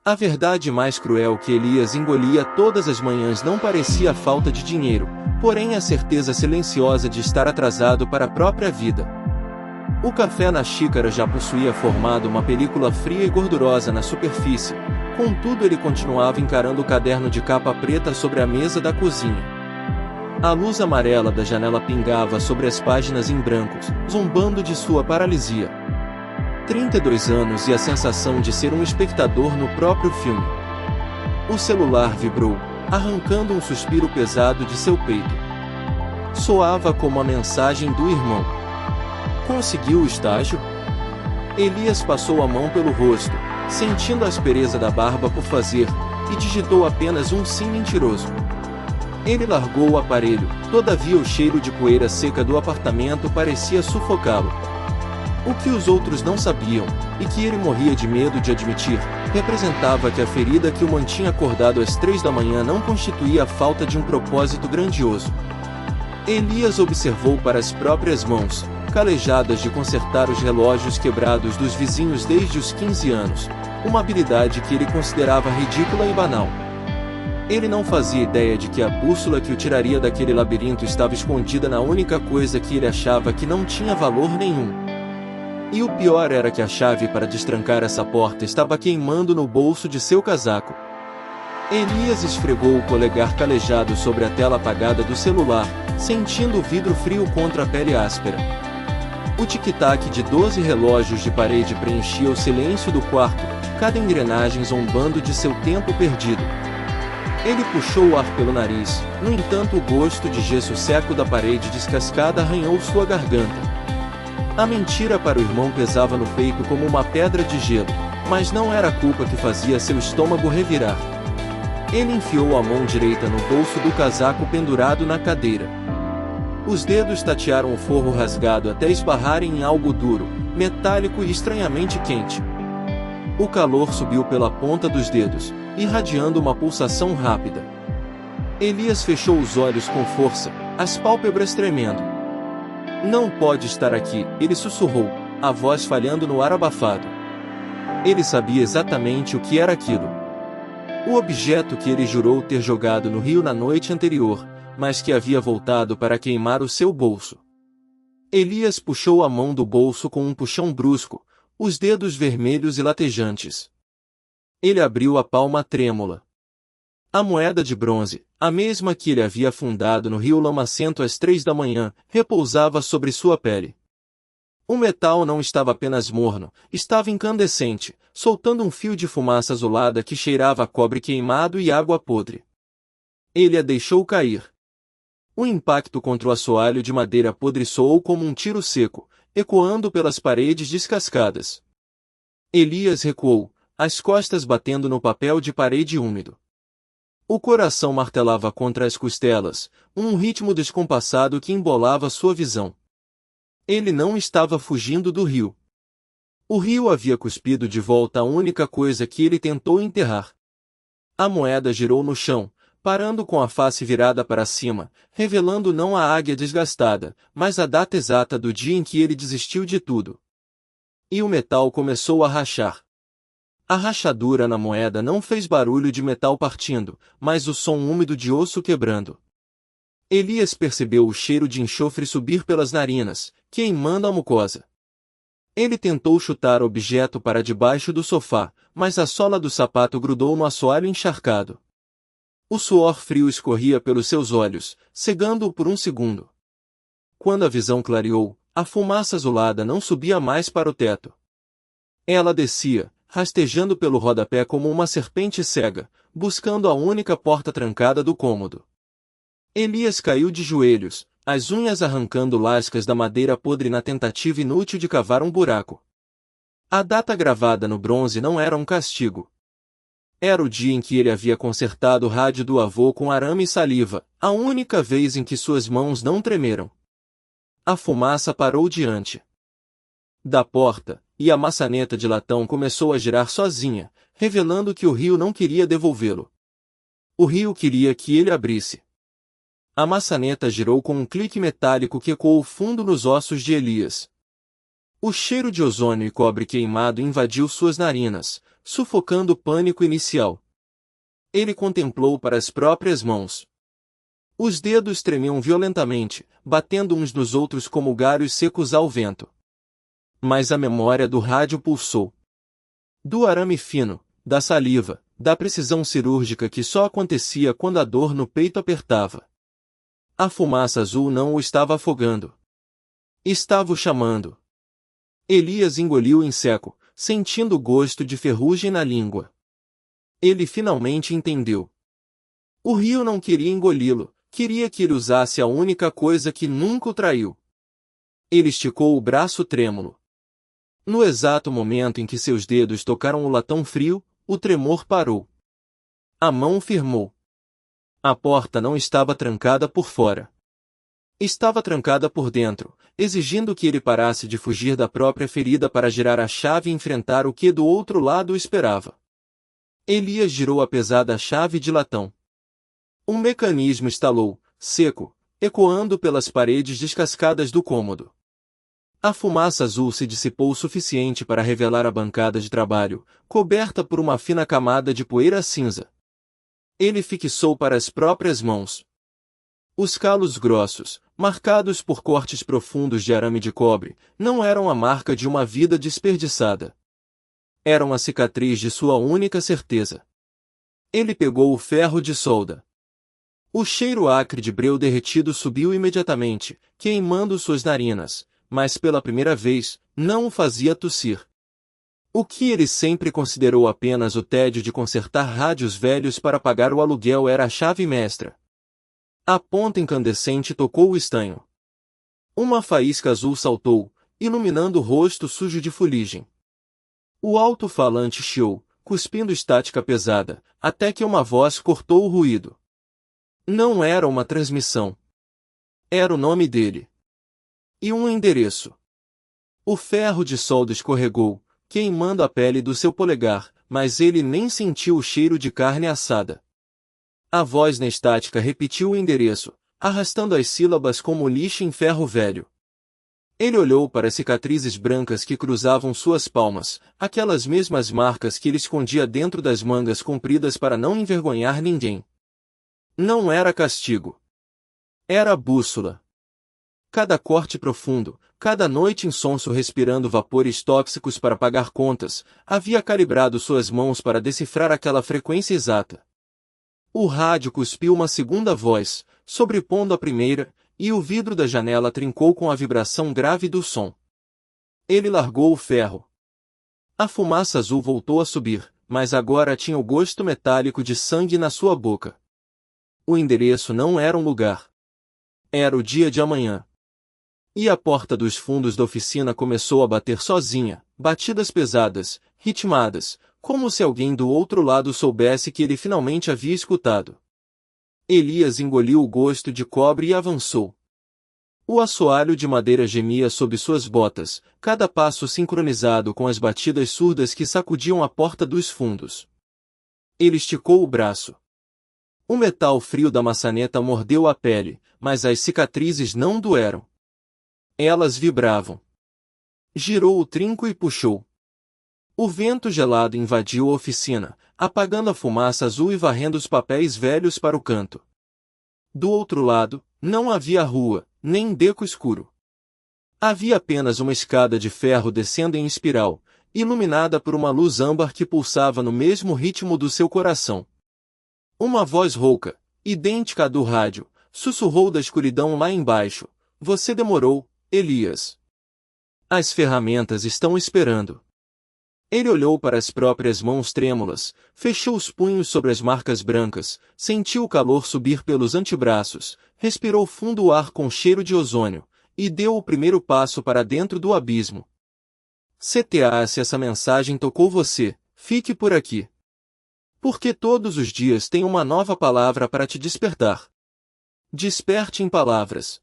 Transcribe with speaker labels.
Speaker 1: A verdade mais cruel que Elias engolia todas as manhãs não parecia a falta de dinheiro, porém a certeza silenciosa de estar atrasado para a própria vida. O café na xícara já possuía formado uma película fria e gordurosa na superfície, contudo ele continuava encarando o caderno de capa preta sobre a mesa da cozinha. A luz amarela da janela pingava sobre as páginas em brancos, zombando de sua paralisia. 32 anos e a sensação de ser um espectador no próprio filme. O celular vibrou, arrancando um suspiro pesado de seu peito. Soava como a mensagem do irmão. Conseguiu o estágio? Elias passou a mão pelo rosto, sentindo a aspereza da barba por fazer, e digitou apenas um sim mentiroso. Ele largou o aparelho, todavia o cheiro de poeira seca do apartamento parecia sufocá-lo. O que os outros não sabiam, e que ele morria de medo de admitir, representava que a ferida que o mantinha acordado às 3 da manhã não constituía a falta de um propósito grandioso. Elias observou para as próprias mãos, calejadas de consertar os relógios quebrados dos vizinhos desde os 15 anos, uma habilidade que ele considerava ridícula e banal. Ele não fazia ideia de que a bússola que o tiraria daquele labirinto estava escondida na única coisa que ele achava que não tinha valor nenhum. E o pior era que a chave para destrancar essa porta estava queimando no bolso de seu casaco. Elias esfregou o polegar calejado sobre a tela apagada do celular, sentindo o vidro frio contra a pele áspera. O tic-tac de 12 relógios de parede preenchia o silêncio do quarto, cada engrenagem zombando de seu tempo perdido. Ele puxou o ar pelo nariz, no entanto o gosto de gesso seco da parede descascada arranhou sua garganta. A mentira para o irmão pesava no peito como uma pedra de gelo, mas não era a culpa que fazia seu estômago revirar. Ele enfiou a mão direita no bolso do casaco pendurado na cadeira. Os dedos tatearam o forro rasgado até esbarrarem em algo duro, metálico e estranhamente quente. O calor subiu pela ponta dos dedos, irradiando uma pulsação rápida. Elias fechou os olhos com força, as pálpebras tremendo. Não pode estar aqui, ele sussurrou, a voz falhando no ar abafado. Ele sabia exatamente o que era aquilo. O objeto que ele jurou ter jogado no rio na noite anterior, mas que havia voltado para queimar o seu bolso. Elias puxou a mão do bolso com um puxão brusco, os dedos vermelhos e latejantes. Ele abriu a palma trêmula. A moeda de bronze, a mesma que ele havia afundado no rio lamacento às 3 da manhã, repousava sobre sua pele. O metal não estava apenas morno, estava incandescente, soltando um fio de fumaça azulada que cheirava a cobre queimado e água podre. Ele a deixou cair. O impacto contra o assoalho de madeira podre soou como um tiro seco, ecoando pelas paredes descascadas. Elias recuou, as costas batendo no papel de parede úmido. O coração martelava contra as costelas, um ritmo descompassado que embolava sua visão. Ele não estava fugindo do rio. O rio havia cuspido de volta a única coisa que ele tentou enterrar. A moeda girou no chão, parando com a face virada para cima, revelando não a águia desgastada, mas a data exata do dia em que ele desistiu de tudo. E o metal começou a rachar. A rachadura na moeda não fez barulho de metal partindo, mas o som úmido de osso quebrando. Elias percebeu o cheiro de enxofre subir pelas narinas, queimando a mucosa. Ele tentou chutar o objeto para debaixo do sofá, mas a sola do sapato grudou no assoalho encharcado. O suor frio escorria pelos seus olhos, cegando-o por um segundo. Quando a visão clareou, a fumaça azulada não subia mais para o teto. Ela descia, rastejando pelo rodapé como uma serpente cega, buscando a única porta trancada do cômodo. Elias caiu de joelhos, as unhas arrancando lascas da madeira podre na tentativa inútil de cavar um buraco. A data gravada no bronze não era um castigo. Era o dia em que ele havia consertado o rádio do avô com arame e saliva, a única vez em que suas mãos não tremeram. A fumaça parou diante da porta, e a maçaneta de latão começou a girar sozinha, revelando que o rio não queria devolvê-lo. O rio queria que ele abrisse. A maçaneta girou com um clique metálico que ecoou fundo nos ossos de Elias. O cheiro de ozônio e cobre queimado invadiu suas narinas, sufocando o pânico inicial. Ele contemplou para as próprias mãos. Os dedos tremiam violentamente, batendo uns nos outros como galhos secos ao vento. Mas a memória do rádio pulsou. Do arame fino, da saliva, da precisão cirúrgica que só acontecia quando a dor no peito apertava. A fumaça azul não o estava afogando. Estava o chamando. Elias engoliu em seco, sentindo o gosto de ferrugem na língua. Ele finalmente entendeu. O rio não queria engoli-lo, queria que ele usasse a única coisa que nunca o traiu. Ele esticou o braço trêmulo. No exato momento em que seus dedos tocaram o latão frio, o tremor parou. A mão firmou. A porta não estava trancada por fora. Estava trancada por dentro, exigindo que ele parasse de fugir da própria ferida para girar a chave e enfrentar o que do outro lado o esperava. Elias girou a pesada chave de latão. Um mecanismo estalou, seco, ecoando pelas paredes descascadas do cômodo. A fumaça azul se dissipou o suficiente para revelar a bancada de trabalho, coberta por uma fina camada de poeira cinza. Ele fixou para as próprias mãos. Os calos grossos, marcados por cortes profundos de arame de cobre, não eram a marca de uma vida desperdiçada. Eram a cicatriz de sua única certeza. Ele pegou o ferro de solda. O cheiro acre de breu derretido subiu imediatamente, queimando suas narinas, mas pela primeira vez, não o fazia tossir. O que ele sempre considerou apenas o tédio de consertar rádios velhos para pagar o aluguel era a chave mestra. A ponta incandescente tocou o estanho. Uma faísca azul saltou, iluminando o rosto sujo de fuligem. O alto-falante chiou, cuspindo estática pesada, até que uma voz cortou o ruído. Não era uma transmissão. Era o nome dele. E um endereço. O ferro de solda escorregou, queimando a pele do seu polegar, mas ele nem sentiu o cheiro de carne assada. A voz na estática repetiu o endereço, arrastando as sílabas como lixo em ferro velho. Ele olhou para as cicatrizes brancas que cruzavam suas palmas, aquelas mesmas marcas que ele escondia dentro das mangas compridas para não envergonhar ninguém. Não era castigo. Era bússola. Cada corte profundo, cada noite insonso respirando vapores tóxicos para pagar contas, havia calibrado suas mãos para decifrar aquela frequência exata. O rádio cuspiu uma segunda voz, sobrepondo a primeira, e o vidro da janela trincou com a vibração grave do som. Ele largou o ferro. A fumaça azul voltou a subir, mas agora tinha o gosto metálico de sangue na sua boca. O endereço não era um lugar. Era o dia de amanhã. E a porta dos fundos da oficina começou a bater sozinha, batidas pesadas, ritmadas, como se alguém do outro lado soubesse que ele finalmente havia escutado. Elias engoliu o gosto de cobre e avançou. O assoalho de madeira gemia sob suas botas, cada passo sincronizado com as batidas surdas que sacudiam a porta dos fundos. Ele esticou o braço. O metal frio da maçaneta mordeu a pele, mas as cicatrizes não doeram. Elas vibravam. Girou o trinco e puxou. O vento gelado invadiu a oficina, apagando a fumaça azul e varrendo os papéis velhos para o canto. Do outro lado, não havia rua, nem beco escuro. Havia apenas uma escada de ferro descendo em espiral, iluminada por uma luz âmbar que pulsava no mesmo ritmo do seu coração. Uma voz rouca, idêntica à do rádio, sussurrou da escuridão lá embaixo: "Você demorou, Elias. As ferramentas estão esperando." Ele olhou para as próprias mãos trêmulas, fechou os punhos sobre as marcas brancas, sentiu o calor subir pelos antebraços, respirou fundo o ar com cheiro de ozônio, e deu o primeiro passo para dentro do abismo. CTA, se essa mensagem tocou você, fique por aqui. Porque todos os dias tem uma nova palavra para te despertar. Desperte em palavras.